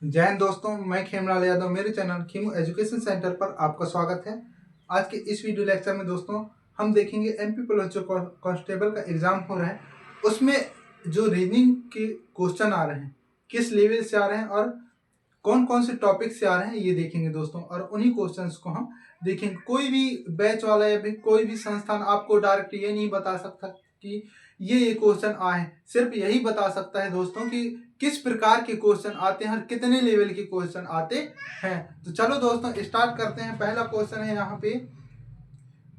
जय हिंद दोस्तों, मैं खेमलाल यादव। मेरे चैनल खेमू एजुकेशन सेंटर पर आपका स्वागत है। आज के इस वीडियो लेक्चर में दोस्तों हम देखेंगे एमपी पुलिस जो कांस्टेबल का एग्जाम हो रहा है उसमें जो रीजनिंग के क्वेश्चन आ रहे हैं, किस लेवल से आ रहे हैं और कौन कौन से टॉपिक से आ रहे हैं ये देखेंगे दोस्तों। और उन्हीं क्वेश्चंस को हम देखेंगे। कोई भी बैच वाला या फिर कोई भी संस्थान आपको डायरेक्ट ये नहीं बता सकता कि ये क्वेश्चन आए। सिर्फ यही बता सकता है दोस्तों कि किस प्रकार के क्वेश्चन आते हैं और कितने लेवल के क्वेश्चन आते हैं। तो चलो दोस्तों स्टार्ट करते हैं। पहला क्वेश्चन है यहाँ पे,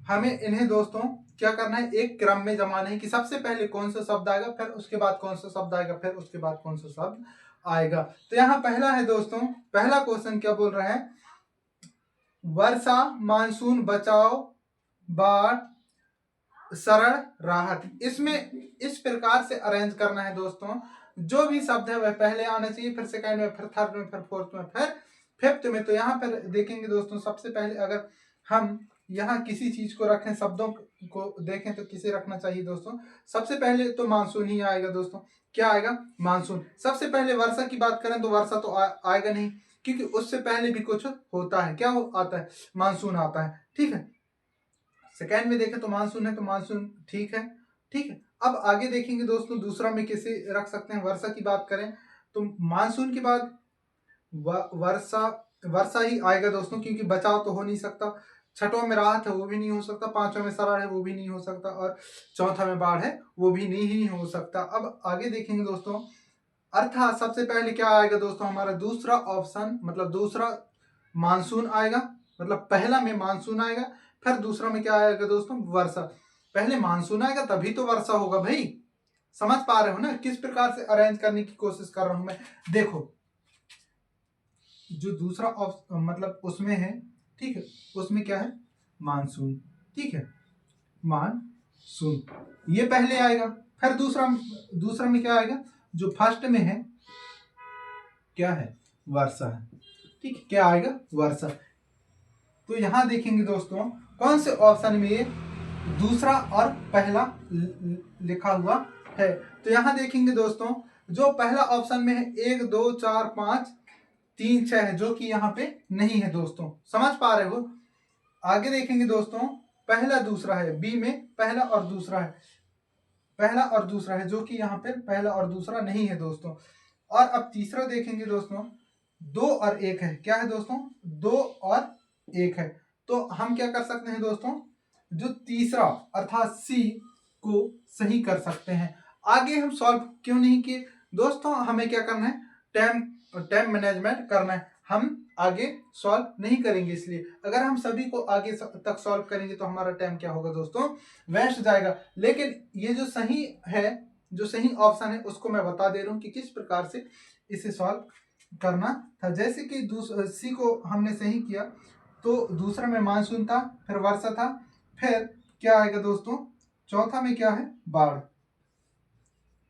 हमें इन्हें दोस्तों क्या करना है, एक क्रम में जमाना है कि सबसे पहले कौन सा शब्द आएगा, फिर उसके बाद कौन सा शब्द आएगा, फिर उसके बाद कौन सा शब्द आएगा। तो यहाँ पहला है दोस्तों, पहला क्वेश्चन क्या बोल रहा है, वर्षा, मानसून, बचाव, बाढ़, सरल, राहत। इसमें इस प्रकार से अरेंज करना है दोस्तों, जो भी शब्द है वह पहले आना चाहिए, फिर सेकंड में, फिर थर्ड में, फिर फोर्थ में, फिर फिफ्थ में। तो यहाँ पर देखेंगे दोस्तों, सबसे पहले अगर हम यहाँ किसी चीज को रखें, शब्दों को देखें तो किसे रखना चाहिए दोस्तों। सबसे पहले तो मानसून ही आएगा दोस्तों। क्या आएगा? मानसून। सबसे पहले वर्षा की बात करें तो वर्षा तो आएगा नहीं, क्योंकि उससे पहले भी कुछ होता है। क्या आता है? मानसून आता है। ठीक है। सेकेंड में देखें तो मानसून है, तो मानसून ठीक है। ठीक है। अब आगे देखेंगे दोस्तों, दूसरा में किसे रख सकते हैं। वर्षा की बात करें तो मानसून के बाद वर्षा वर्षा ही आएगा दोस्तों, क्योंकि बचाव तो हो नहीं सकता। छठवां में राहत है, वो भी नहीं हो सकता। पांचवा में सरल है, वो भी नहीं हो सकता। और चौथा में बाढ़ है, वो भी नहीं हो सकता। अब आगे देखेंगे दोस्तों, अर्थात सबसे पहले क्या आएगा दोस्तों, हमारा दूसरा ऑप्शन, मतलब दूसरा मानसून आएगा। मतलब पहला में मानसून आएगा, फिर दूसरा में क्या आएगा दोस्तों, वर्षा। पहले मानसून आएगा तभी तो वर्षा होगा भाई। समझ पा रहे हो ना किस प्रकार से अरेंज करने की कोशिश कर रहा हूं मैं। देखो, जो दूसरा ऑप्शन मतलब उसमें है, ठीक है, उसमें क्या है, मानसून। ठीक है, मानसून ये पहले आएगा, फिर दूसरा दूसरा में क्या आएगा, जो फर्स्ट में है क्या है, वर्षा है। ठीक है, क्या आएगा, वर्षा। तो यहां देखेंगे दोस्तों कौन से ऑप्शन में ये दूसरा और पहला लिखा हुआ है। तो यहां देखेंगे दोस्तों, जो पहला ऑप्शन में है 1 2 4 5 3 6 है, जो कि यहाँ पे नहीं है दोस्तों। समझ पा रहे हो। आगे देखेंगे दोस्तों, पहला दूसरा है, बी में पहला और दूसरा है, पहला और दूसरा है, जो कि यहाँ पे पहला और दूसरा नहीं है दोस्तों। और अब तीसरा देखेंगे दोस्तों, 2 और 1 है। क्या है दोस्तों, 2 और 1 है। तो हम क्या कर सकते हैं दोस्तों, जो तीसरा अर्थात सी को सही कर सकते हैं। आगे हम सॉल्व क्यों नहीं किए दोस्तों, हमें क्या करना है, टाइम मैनेजमेंट करना है। हम आगे सॉल्व नहीं करेंगे, इसलिए अगर हम सभी को आगे तक सॉल्व करेंगे तो हमारा टाइम क्या होगा दोस्तों, वेस्ट जाएगा। लेकिन ये जो सही है, जो सही ऑप्शन है, उसको मैं बता दे रहा हूँ कि किस प्रकार से इसे सॉल्व करना था। जैसे कि सी को हमने सही किया, तो दूसरा में मानसून था, फिर वर्षा था, फिर क्या आएगा दोस्तों, चौथा में क्या है, बाढ़।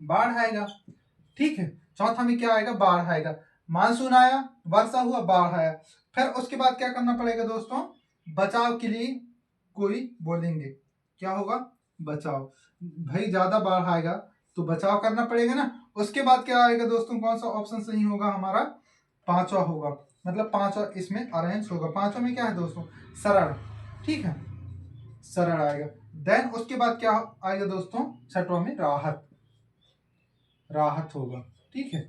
बाढ़ आएगा। ठीक है, चौथा में क्या आएगा, बाढ़ आएगा। मानसून आया, वर्षा हुआ, बाढ़ आया। फिर उसके बाद क्या करना पड़ेगा दोस्तों, बचाव के लिए कोई बोलेंगे, क्या होगा, बचाव। भाई ज्यादा बाढ़ आएगा तो बचाव करना पड़ेगा ना। उसके बाद क्या आएगा दोस्तों, कौन सा ऑप्शन सही होगा, हमारा पांचवा होगा। मतलब पांचवा इसमें अरेंज होगा। पांचवा में क्या है दोस्तों, सरल। ठीक है, सरल आएगा। देन उसके बाद क्या आएगा दोस्तों, छठवां में राहत। राहत होगा। ठीक है,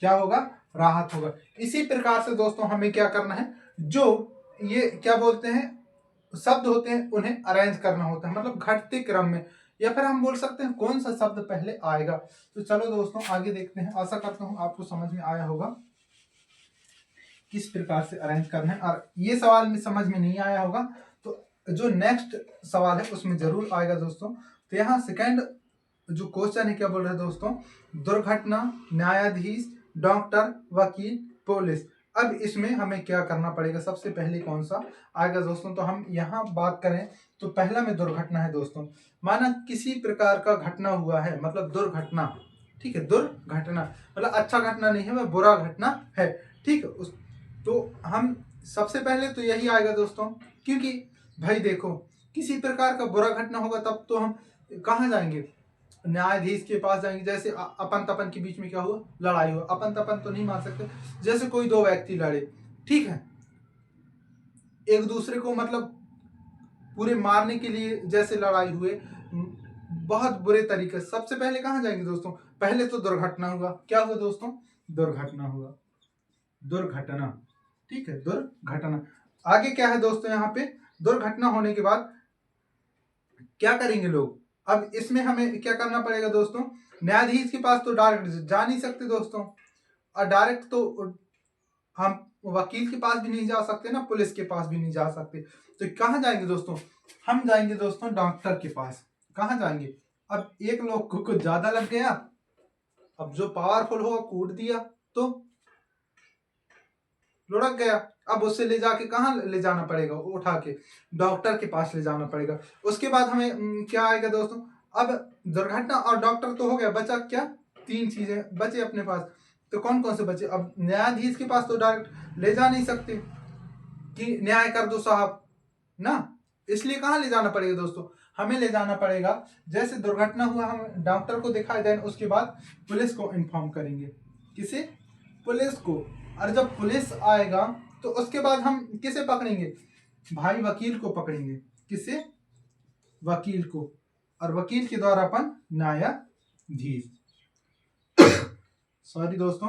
क्या होगा, राहत होगा। इसी प्रकार से दोस्तों हमें क्या करना है, जो ये क्या बोलते हैं शब्द होते हैं, उन्हें अरेंज करना होता है, मतलब घटते क्रम में, या फिर हम बोल सकते हैं कौन सा शब्द पहले आएगा। तो चलो दोस्तों आगे देखते हैं। आशा करता हूं आपको समझ में आया होगा किस प्रकार से अरेंज करना है। और ये सवाल में समझ में नहीं आया होगा तो जो नेक्स्ट सवाल है उसमें जरूर आएगा दोस्तों। तो यहाँ सेकंड जो क्वेश्चन है, क्या बोल रहे हैं दोस्तों, दुर्घटना, न्यायाधीश, डॉक्टर, वकील, पुलिस। अब इसमें हमें क्या करना पड़ेगा, सबसे पहले कौन सा आएगा दोस्तों। तो हम यहाँ बात करें तो पहला में दुर्घटना है दोस्तों। माना किसी प्रकार का घटना हुआ है, मतलब दुर्घटना। ठीक है, दुर्घटना मतलब अच्छा घटना नहीं है, वह बुरा घटना है। ठीक है, उस तो हम सबसे पहले तो यही आएगा दोस्तों, क्योंकि भाई देखो, किसी प्रकार का बुरा घटना होगा तब तो हम कहाँ जाएंगे, न्यायाधीश के पास जाएंगे, जैसे अपन तपन के बीच में क्या हुआ, लड़ाई हुआ, अपन तपन तो नहीं मान सकते, जैसे कोई दो व्यक्ति लड़े, ठीक है, एक दूसरे को मतलब पूरे मारने के लिए जैसे लड़ाई हुए, बहुत बुरे तरीके, सबसे पहले कहाँ जाएंगे दोस्तों, पहले तो दुर्घटना हुआ, क्या हुआ दोस्तों, दुर्घटना हुआ, दुर्घटना, ठीक है, दुर्घटना। आगे क्या है दोस्तों, यहाँ पे दुर्घटना होने के बाद क्या करेंगे लोग, अब इसमें हमें क्या करना पड़ेगा दोस्तों, न्यायाधीश के पास तो डायरेक्ट जा नहीं सकते दोस्तों, और डायरेक्ट तो हम वकील के पास भी नहीं जा सकते ना, पुलिस के पास भी नहीं जा सकते, तो कहाँ जाएंगे दोस्तों, हम जाएंगे दोस्तों डॉक्टर के पास। कहाँ जाएंगे, अब एक लोग को कुछ ज्यादा लग गया, अब जो पावरफुल होगा कूट दिया तो लुढ़क गया, अब उससे ले जाके कहाँ ले जाना पड़ेगा, उठा के डॉक्टर के पास ले जाना पड़ेगा। उसके बाद हमें क्या आएगा दोस्तों, अब दुर्घटना और डॉक्टर तो हो गया, बचा क्या, तीन चीजें बचे अपने पास, तो कौन कौन से बचे, अब न्यायाधीश के पास तो डायरेक्ट ले जा नहीं सकते कि न्याय कर दो साहब ना, इसलिए कहाँ ले जाना पड़ेगा दोस्तों, हमें ले जाना पड़ेगा, जैसे दुर्घटना हुआ हम डॉक्टर को दिखाई दें, उसके बाद पुलिस को इन्फॉर्म करेंगे, किसे, पुलिस को, और जब पुलिस आएगा तो उसके बाद हम किसे पकड़ेंगे, भाई वकील को पकड़ेंगे, किसे, वकील को, और वकील के द्वारा अपन न्यायाधीश सॉरी दोस्तों,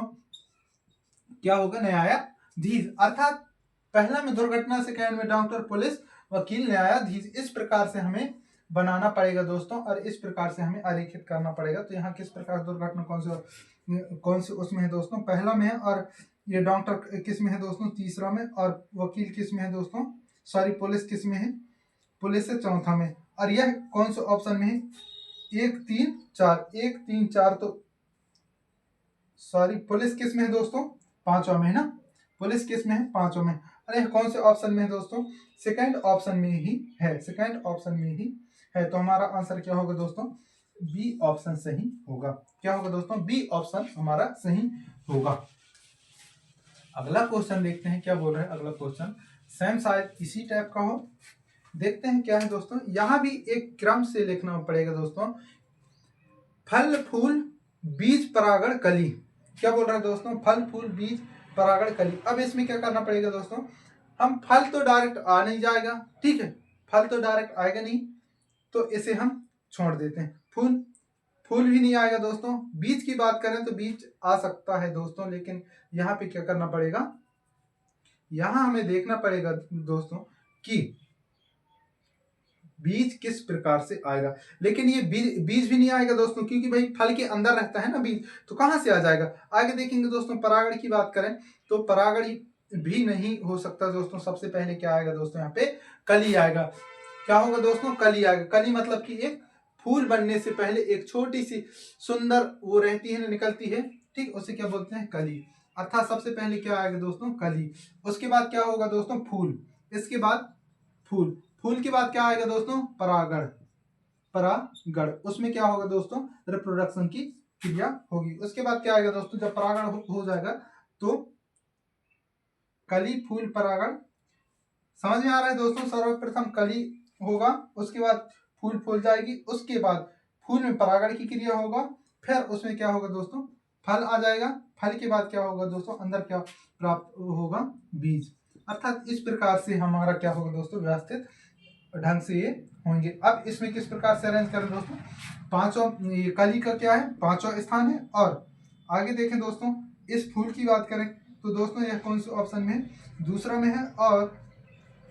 क्या होगा, न्यायाधीश, अर्थात पहला में दुर्घटना, सेकंड में डॉक्टर, पुलिस, वकील, न्यायाधीश, इस प्रकार से हमें बनाना पड़ेगा दोस्तों, और इस प्रकार से हमें आरेखित करना पड़ेगा। तो यहाँ किस प्रकार दुर्घटना कौन से उसमें है दोस्तों, पहला में है, और ये डॉक्टर किस में है दोस्तों, तीसरा में, और वकील किस में है दोस्तों, सॉरी पुलिस किस में है, पुलिस से चौथा में, और यह कौन से ऑप्शन में है, 1 3 4, 1 3 4, तो सॉरी पुलिस किस में है दोस्तों, पांचवा में है ना, पुलिस किस में है, पांचवा में, अरे कौन से ऑप्शन में है दोस्तों, सेकंड ऑप्शन में ही है, सेकंड ऑप्शन में ही है, तो हमारा आंसर क्या होगा दोस्तों, बी ऑप्शन सही होगा, क्या होगा दोस्तों, बी ऑप्शन हमारा सही होगा। अगला क्वेश्चन देखते हैं क्या बोल रहे हैं, अगला क्वेश्चन सेम शायद इसी टाइप का हो, देखते हैं क्या है दोस्तों, यहां भी एक क्रम से लिखना पड़ेगा दोस्तों, फल फूल बीज परागण कली, क्या बोल रहा है दोस्तों, फल फूल बीज परागण कली। अब इसमें क्या करना पड़ेगा दोस्तों, हम फल तो डायरेक्ट आ नहीं जाएगा, ठीक है, फल तो डायरेक्ट आएगा नहीं, तो इसे हम छोड़ देते हैं, फूल, फूल भी नहीं आएगा दोस्तों, बीज की बात करें तो बीज आ सकता है दोस्तों, लेकिन यहाँ पे क्या करना पड़ेगा, यहाँ हमें देखना पड़ेगा दोस्तों कि बीज किस प्रकार से आएगा, लेकिन ये बीज भी नहीं आएगा दोस्तों, क्योंकि भाई फल के अंदर रहता है ना बीज, तो कहां से आ जाएगा। आगे देखेंगे दोस्तों, परागण की बात करें तो परागण भी नहीं हो सकता दोस्तों, सबसे पहले क्या आएगा दोस्तों, यहाँ पे कली आएगा, क्या होगा दोस्तों, कली आएगा, कली मतलब कि एक फूल बनने से पहले एक छोटी सी सुंदर वो रहती है ना, निकलती है, ठीक, उसे क्या बोलते हैं, कली, अर्थात सबसे पहले क्या आएगा दोस्तों, कली, उसके बाद क्या होगा दोस्तों, फूल, इसके बाद फूल, फूल के बाद क्या आएगा दोस्तों, परागण, परागण, उसमें क्या होगा दोस्तों, रिप्रोडक्शन की क्रिया होगी, उसके बाद क्या आएगा दोस्तों, जब परागण हो जाएगा तो कली फूल परागण, समझ में आ रहा है दोस्तों, सर्वप्रथम कली होगा, उसके बाद फूल फूल जाएगी, उसके बाद फूल में परागण की क्रिया होगा, फिर उसमें क्या होगा दोस्तों, फल आ जाएगा, फल के बाद क्या होगा दोस्तों, अंदर क्या प्राप्त होगा, बीज, अर्थात इस प्रकार से हमारा क्या होगा दोस्तों, व्यवस्थित ढंग से ये होंगे। अब इसमें किस प्रकार से अरेंज करें दोस्तों, पांचों, ये कली का क्या है, पांचवा स्थान है, और आगे देखें दोस्तों, इस फूल की बात करें तो दोस्तों यह कौन से ऑप्शन में है, दूसरा में है, और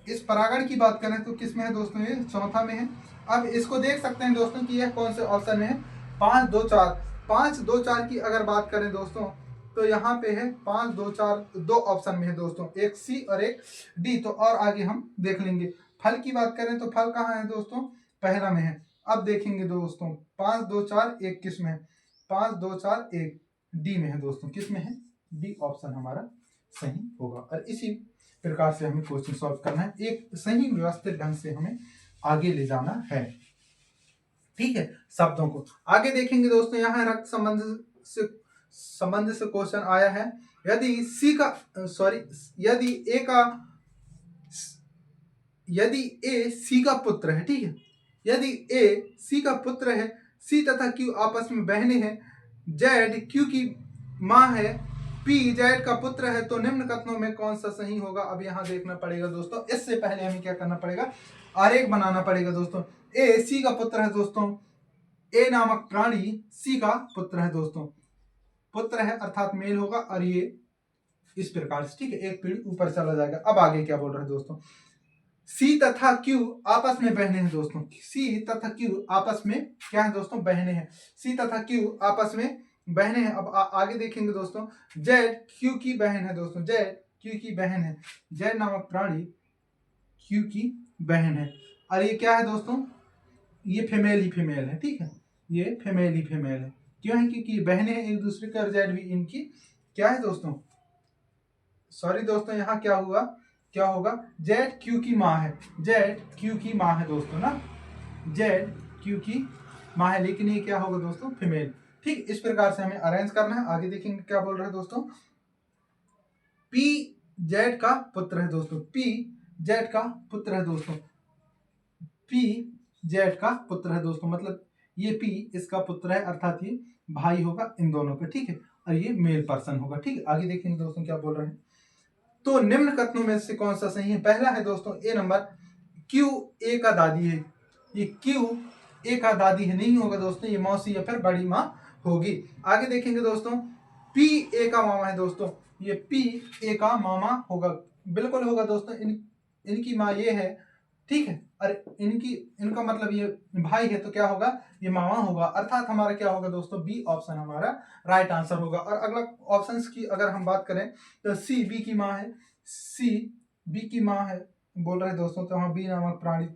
इस परागण की बात करें तो किस में है दोस्तों, ये चौथा में है। अब इसको देख सकते हैं दोस्तों कि यह कौन से ऑप्शन में है, 5 2 4, 5 2 4 की अगर बात करें दोस्तों तो यहाँ पे है 5 2 4, दो ऑप्शन में है दोस्तों, एक सी और एक डी, तो और आगे हम देख लेंगे। फल की बात करें तो फल कहाँ है दोस्तों, पहला में है। अब देखेंगे दोस्तों 5 2 4 1 किस में है, 5 2 4 1 डी में है दोस्तों, किस में है, डी ऑप्शन हमारा सही होगा। और इसी प्रकार से हमें क्वेश्चन सॉल्व करना है, एक सही व्यवस्थित ढंग से हमें आगे ले जाना है, ठीक है, शब्दों को। आगे देखेंगे दोस्तों, यहाँ रक्त संबंध से क्वेश्चन आया है, यदि सी का सॉरी यदि ए सी का पुत्र है, ठीक है, यदि ए सी का पुत्र है, सी तथा क्यू आपस में बहने हैं, जेड क्यू की माँ है, पी जेड का पुत्र है, तो निम्न कथनों में कौन सा सही होगा। अब यहाँ देखना पड़ेगा दोस्तों, इससे पहले हमें क्या करना पड़ेगा, आरेख बनाना पड़ेगा दोस्तों। ए सी का पुत्र है दोस्तों, ए नामक प्राणी सी का पुत्र है दोस्तों, पुत्र है अर्थात मेल होगा, और ये इस प्रकार से, ठीक है, एक पीढ़ी ऊपर चला जाएगा। अब आगे क्या बोल रहे हैं दोस्तों, सी तथा क्यू आपस में बहने हैं दोस्तों, सी तथा क्यू आपस में क्या है दोस्तों, बहने हैं, सी तथा क्यू आपस में बहने हैं। अब आगे देखेंगे दोस्तों, जेड क्यू की बहन है दोस्तों, जेड क्यू की बहन है, जेड नामक प्राणी क्यू की बहन है, और ये क्या है दोस्तों, ये फीमेल ही फीमेल है, ठीक है, ये फीमेल ही फीमेल है। क्यों है, क्योंकि बहने हैं एक दूसरे के, और जेड भी इनकी क्या है दोस्तों, सॉरी दोस्तों, यहाँ क्या हुआ, क्या होगा, जेड क्यू की माँ है, जेड क्यू की माँ है दोस्तों ना, जेड क्यू की माँ है, लेकिन ये क्या होगा दोस्तों, फीमेल। ठीक, इस प्रकार से हमें अरेंज करना है। आगे देखेंगे क्या बोल रहे हैं दोस्तों, पी जेड का पुत्र है दोस्तों, पी जेड का पुत्र है दोस्तों, पी जेड का पुत्र है दोस्तों, मतलब ये पी इसका पुत्र है, अर्थात ये भाई होगा इन दोनों का, ठीक है, और ये मेल पर्सन होगा। ठीक है, आगे देखेंगे दोस्तों क्या बोल रहे हैं, तो निम्न कथनों में से कौन सा सही है। पहला है दोस्तों ए नंबर, क्यू ए का दादी है, ये क्यू ए का दादी है, नहीं होगा दोस्तों, ये मौसी या फिर बड़ी माँ होगी। आगे देखेंगे दोस्तों, पी ए का मामा है दोस्तों, ये पी ए का मामा होगा, बिल्कुल होगा दोस्तों, इनकी माँ ये है, ठीक है, और इनका मतलब ये भाई है, तो क्या होगा, ये मामा होगा, अर्थात हमारा क्या होगा दोस्तों, बी ऑप्शन हमारा राइट आंसर होगा। और अगला ऑप्शंस की अगर हम बात करें तो सी बी की माँ है, सी बी की माँ है बोल रहे हैं दोस्तों, तो हाँ बी नामक प्राणी,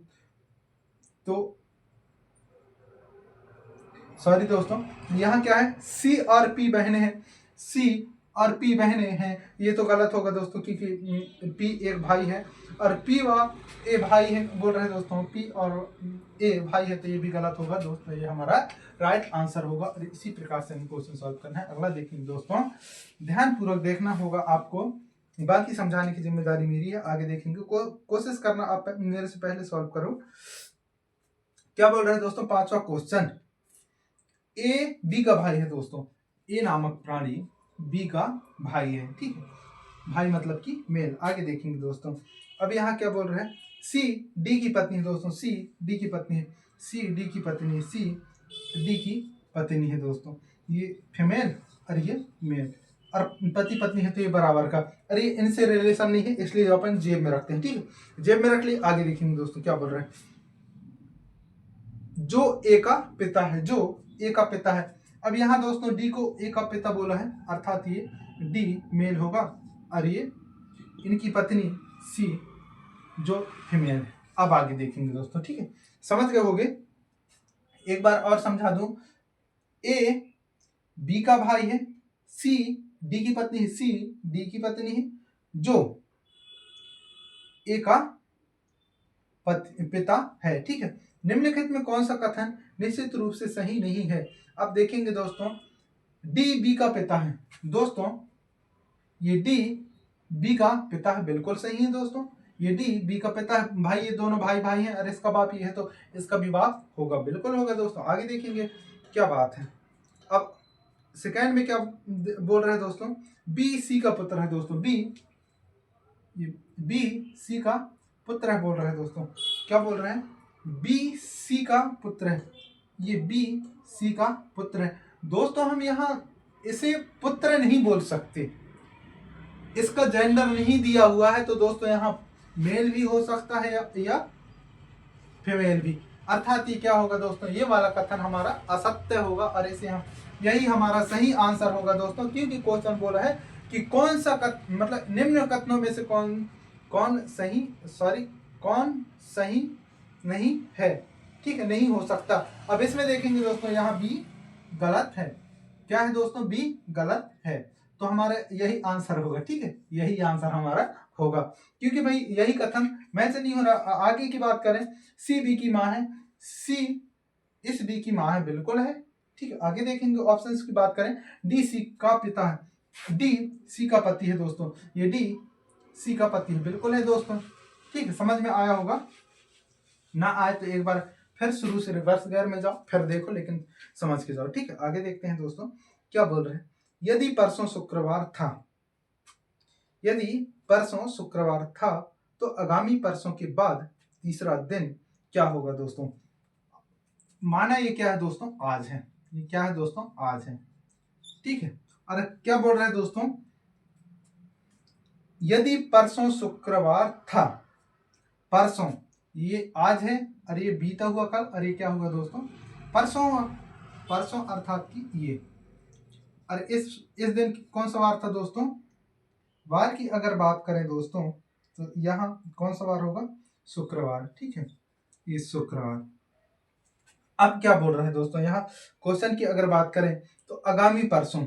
तो सॉरी दोस्तों, यहाँ क्या है, सी और पी बहने हैं, सी और पी बहने हैं, ये तो गलत होगा दोस्तों, क्योंकि पी एक भाई है और पी व ए भाई है, बोल रहे हैं दोस्तों, पी और ए भाई है, तो ये भी गलत होगा दोस्तों, ये हमारा राइट आंसर होगा। और इसी प्रकार से हमें क्वेश्चन सॉल्व करना है। अगला देखेंगे दोस्तों, ध्यानपूर्वक देखना होगा आपको, बाकी समझाने की जिम्मेदारी मेरी है। आगे देखेंगे, कोशिश करना आप मेरे से पहले सॉल्व करो। क्या बोल रहे हैं दोस्तों, पांचवा क्वेश्चन, ए बी का भाई है दोस्तों, ए नामक प्राणी बी का भाई है, ठीक है, भाई मतलब कि मेल। आगे देखेंगे दोस्तों, अब यहाँ क्या बोल रहे हैं, सी डी की पत्नी है दोस्तों, सी डी की पत्नी है, सी डी की पत्नी है, सी डी की पत्नी है दोस्तों, ये फीमेल और ये मेल, और पति पत्नी है तो ये बराबर का, अरे इनसे रिलेशन नहीं है, इसलिए अपन जेब में रखते हैं, ठीक है, जेब में रख लिए। आगे देखेंगे दोस्तों क्या बोल रहे हैं, जो ए का पिता है, जो ए का पिता है। अब यहाँ दोस्तों डी को ए का पिता बोला है, अर्थात ये डी मेल होगा, और ये इनकी पत्नी सी जो फीमेल है। अब आगे देखेंगे दोस्तों, ठीक है, समझ गए होगे, एक बार और समझा दूं, ए बी का भाई है, सी डी की पत्नी है, सी डी की पत्नी है, जो ए का पिता है, ठीक है। निम्नलिखित में कौन सा कथन निश्चित रूप से सही नहीं है। अब देखेंगे दोस्तों, डी बी का पिता है दोस्तों, ये डी बी का पिता है, बिल्कुल सही है दोस्तों, ये डी बी का पिता है, भाई ये दोनों भाई भाई हैं, और इसका बाप ये है तो इसका भी बाप होगा, बिल्कुल होगा दोस्तों। आगे देखेंगे क्या बात है। अब सेकंड में क्या बोल रहे हैं दोस्तों, बी सी का पुत्र है दोस्तों, बी सी का पुत्र है बोल रहे हैं दोस्तों, क्या बोल रहे हैं, बी सी का पुत्र है, ये बी सी का पुत्र है दोस्तों। हम यहाँ इसे पुत्र नहीं बोल सकते, इसका जेंडर नहीं दिया हुआ है, तो दोस्तों यहाँ मेल भी हो सकता है या फीमेल भी, अर्थात ये क्या होगा दोस्तों, ये वाला कथन हमारा असत्य होगा, और इसे हम यही हमारा सही आंसर होगा दोस्तों, क्योंकि क्वेश्चन बोला है कि कौन सा मतलब निम्न कथनों में से कौन सही नहीं है, ठीक है, नहीं हो सकता। अब इसमें देखेंगे दोस्तों, यहाँ बी गलत है, क्या है दोस्तों, बी गलत है, तो हमारा यही आंसर होगा, ठीक है, यही आंसर हमारा होगा, क्योंकि भाई यही कथन मैच नहीं हो रहा। आगे की बात करें, सी बी की माँ है, सी इस बी की माँ है, बिल्कुल है, ठीक है। आगे देखेंगे ऑप्शंस की बात करें, डी सी का पिता है, डी सी का पति है दोस्तों, ये डी सी का पति है, बिल्कुल है दोस्तों, ठीक है, समझ में आया होगा, ना आए तो एक बार फिर शुरू से रिवर्स गियर में जाओ, फिर देखो, लेकिन समझ के जाओ, ठीक है। आगे देखते हैं दोस्तों क्या बोल रहे हैं। यदि परसों शुक्रवार था, यदि परसों शुक्रवार था तो आगामी परसों के बाद तीसरा दिन क्या होगा दोस्तों। माना ये क्या है दोस्तों, आज है, ये क्या है दोस्तों, आज है, ठीक है। और क्या बोल रहे हैं दोस्तों, यदि परसों शुक्रवार था, परसों ये आज है और ये बीता हुआ कल, और ये क्या हुआ दोस्तों, परसों हुआ, परसों अर्थात कि ये। और इस दिन कौन सा वार था दोस्तों, वार की अगर बात करें दोस्तों तो यहाँ कौन सा वार होगा, शुक्रवार, ठीक है, ये शुक्रवार। अब क्या बोल रहे हैं दोस्तों, यहाँ क्वेश्चन की अगर बात करें तो आगामी परसों,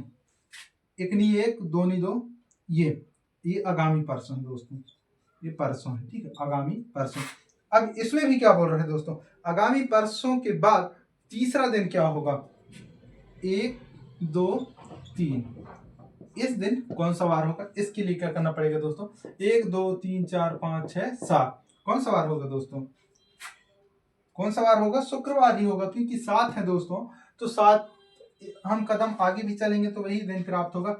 एक नी एक दो नी दो, ये आगामी परसों है दोस्तों, ये परसों है, ठीक है, आगामी परसों। अब इसमें भी क्या बोल रहे हैं दोस्तों, आगामी परसों के बाद तीसरा दिन क्या होगा, 1 2 3, इस दिन कौन सा वार होगा, इसके लिए क्या करना पड़ेगा दोस्तों, 1 2 3 4 5 6 7, कौन सा वार होगा दोस्तों, कौन सा वार होगा, शुक्रवार ही होगा, क्योंकि 7 है दोस्तों, तो 7 हम कदम आगे भी चलेंगे तो वही दिन प्राप्त होगा।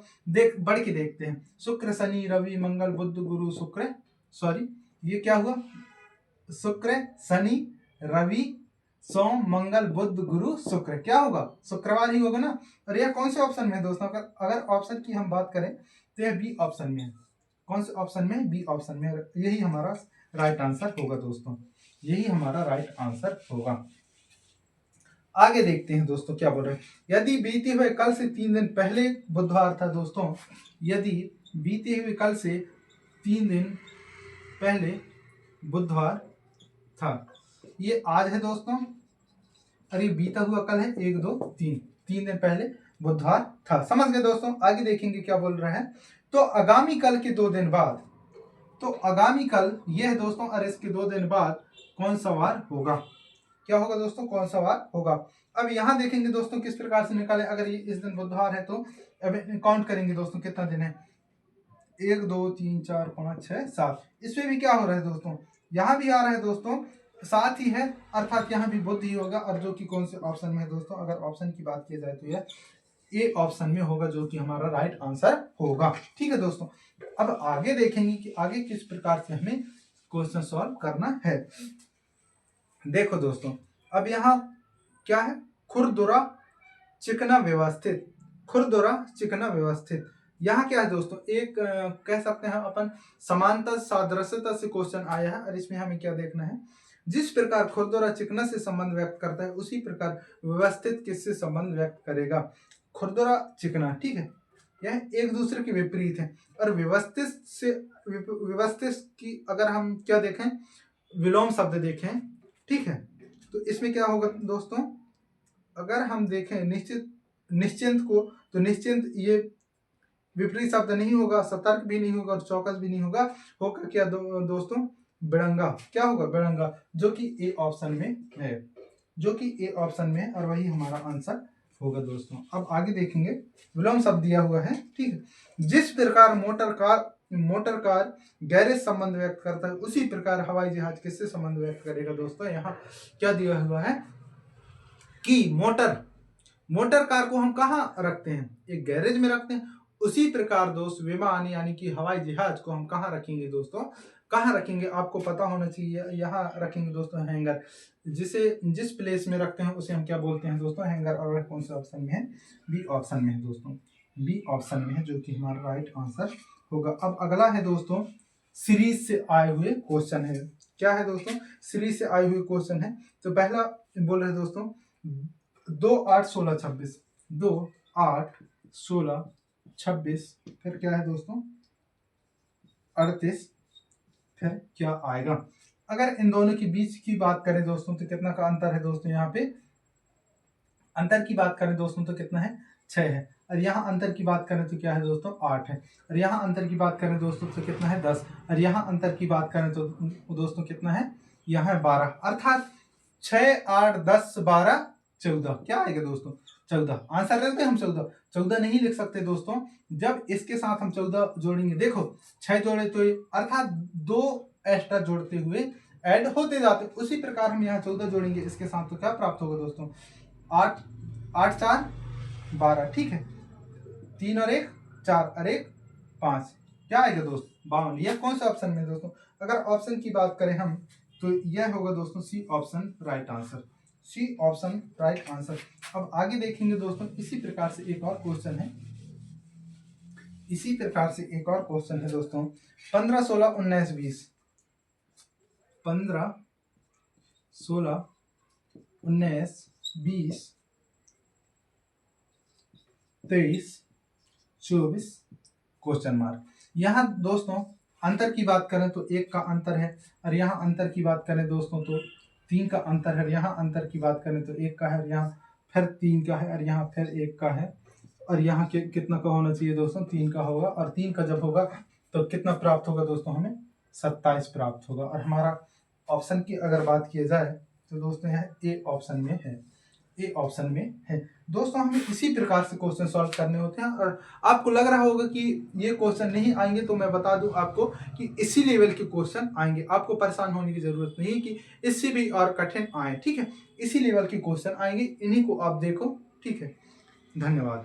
बढ़ के देखते हैं, शुक्र शनि रवि मंगल बुध गुरु शुक्र, सॉरी ये क्या हुआ, शुक्र शनि रवि सोम मंगल बुध गुरु शुक्र, क्या होगा, शुक्रवार ही होगा ना। और यह कौन से ऑप्शन में है दोस्तों, अगर ऑप्शन की हम बात करें तो यह बी ऑप्शन में है, कौन से ऑप्शन में, बी ऑप्शन में, यही हमारा राइट आंसर होगा दोस्तों, यही हमारा राइट आंसर होगा। आगे देखते हैं दोस्तों क्या बोल रहे हैं, यदि बीते हुए कल से 3 दिन पहले बुधवार था दोस्तों, यदि बीते हुए कल से 3 दिन पहले बुधवार था, ये आज है दोस्तों, अरे बीता हुआ कल है, 1 2 3, 3 दिन पहले बुधवार था, समझ गए दोस्तों। आगे देखेंगे क्या बोल रहे हैं, तो आगामी कल के 2 दिन बाद, तो आगामी कल ये है दोस्तों, और इसके 2 दिन बाद कौन सा वार होगा, क्या होगा दोस्तों, कौन सा वार होगा। अब यहाँ देखेंगे दोस्तों किस प्रकार से निकाले, अगर ये इस दिन बुधवार है तो अब काउंट करेंगे दोस्तों कितना दिन है, 1 2 3 4 5 6 7, इसमें भी क्या हो रहा है दोस्तों, यहाँ भी आ रहा है दोस्तों 7 ही है, अर्थात यहाँ भी बुध ही होगा, और जो कि कौन से ऑप्शन में है दोस्तों, अगर ऑप्शन की बात की जाए तो यह ए ऑप्शन में होगा, जो कि हमारा राइट आंसर होगा, ठीक है दोस्तों। अब आगे देखेंगे कि आगे किस प्रकार से हमें क्वेश्चन सॉल्व करना है। देखो दोस्तों, अब यहाँ क्या है, खुरदुरा चिकना व्यवस्थित, खुरदुरा चिकना व्यवस्थित, यहाँ क्या है दोस्तों, एक कह सकते हैं अपन समानता सादृश्यता से क्वेश्चन आया है, और इसमें हमें क्या देखना है, जिस प्रकार खुरदुरा चिकना से संबंध व्यक्त करता है उसी प्रकार व्यवस्थित किससे संबंध व्यक्त करेगा, खुरदुरा चिकना, ठीक है, यह एक दूसरे के विपरीत है। और व्यवस्थित से व्यवस्थित की अगर हम क्या देखें, विलोम शब्द देखें, ठीक है, तो इसमें क्या होगा दोस्तों, अगर हम देखें निश्चिंत को, तो निश्चिंत ये विपरीत शब्द नहीं होगा, सतर्क भी नहीं होगा और चौकस भी नहीं होगा, होगा क्या दोस्तों, बेड़ंगा, क्या होगा, बेड़ंगा, जो कि ए ऑप्शन में है, जो कि ए ऑप्शन में है, और वही हमारा आंसर होगा दोस्तों। अब आगे देखेंगे, विलोम शब्द दिया हुआ है, ठीक है, जिस प्रकार मोटर कार गैरेज संबंध व्यक्त करता है उसी प्रकार हवाई जहाज किससे संबंध व्यक्त करेगा दोस्तों। यहाँ क्या दिया हुआ है कि मोटर कार को हम कहाँ रखते हैं, एक गैरेज में रखते हैं, उसी प्रकार दोस्त विमान यानी कि हवाई जहाज को हम कहाँ रखेंगे दोस्तों, कहाँ रखेंगे आपको पता होना चाहिए, यहाँ रखेंगे दोस्तों हैंगर, जिस प्लेस में रखते हैं उसे हम क्या बोलते हैं दोस्तों, हैंगर, और कौन से ऑप्शन में है, बी ऑप्शन में है दोस्तों, बी ऑप्शन में है, जो कि हमारा राइट आंसर होगा। अब अगला है दोस्तों, सीरीज से आए हुए क्वेश्चन है, क्या है दोस्तों, सीरीज से आए हुए क्वेश्चन है। तो पहला बोल रहे दोस्तों 2 8 16 26, 2 8 16 26, फिर क्या है दोस्तों 38, फिर क्या आएगा। अगर इन दोनों के बीच की बात करें दोस्तों तो कितना का अंतर है दोस्तों, यहाँ पे अंतर की बात करें दोस्तों तो कितना है, 6 है, और यहाँ अंतर की बात करें तो क्या है दोस्तों 8 है, और यहाँ अंतर की बात करें दोस्तों तो कितना है 10, और यहाँ अंतर की बात करें तो दोस्तों कितना है, यहाँ है 12, अर्थात 6 8 10 12 14, क्या आएगा दोस्तों 14, आंसर लेते हैं हम 14 नहीं लिख सकते दोस्तों, जब इसके साथ हम 14 जोड़ेंगे, देखो 6 जोड़े तो अर्थात 2 एक्स्ट्रा जोड़ते हुए ऐड होते जाते हैं। उसी प्रकार हम यहाँ 14 जोड़ेंगे इसके साथ, तो क्या प्राप्त होगा दोस्तों, 8 8 4 12, ठीक है, 3 और 1 4 और 1 5, क्या आएगा दोस्त 52। यह कौन सा ऑप्शन में दोस्तों, अगर ऑप्शन की बात करें हम तो यह होगा दोस्तों C option right answer, C option right answer. अब आगे देखेंगे दोस्तों, इसी प्रकार से एक और क्वेश्चन है, इसी प्रकार से एक और क्वेश्चन है दोस्तों, 15 16 19 20, 15 16 19 20 23 24 क्वेश्चन मार्क। यहाँ दोस्तों अंतर की बात करें तो 1 का अंतर है, और यहाँ अंतर की बात करें दोस्तों तो 3 का अंतर है, यहाँ अंतर की बात करें तो 1 का है, यहाँ फिर 3 का है, और यहाँ फिर 1 का है, और यहाँ कितना का होना चाहिए दोस्तों, 3 का होगा, और 3 का जब होगा तो कितना प्राप्त होगा दोस्तों, हमें 27 प्राप्त होगा। और हमारा ऑप्शन की अगर बात की जाए तो दोस्तों यहाँ ए ऑप्शन में है, ए ऑप्शन में है। दोस्तों हमें इसी प्रकार से क्वेश्चन सॉल्व करने होते हैं, और आपको लग रहा होगा कि ये क्वेश्चन नहीं आएंगे, तो मैं बता दूं आपको कि इसी लेवल के क्वेश्चन आएंगे, आपको परेशान होने की जरूरत नहीं कि इससे भी और कठिन आए, ठीक है, इसी लेवल के क्वेश्चन आएंगे, इन्हीं को आप देखो, ठीक है, धन्यवाद।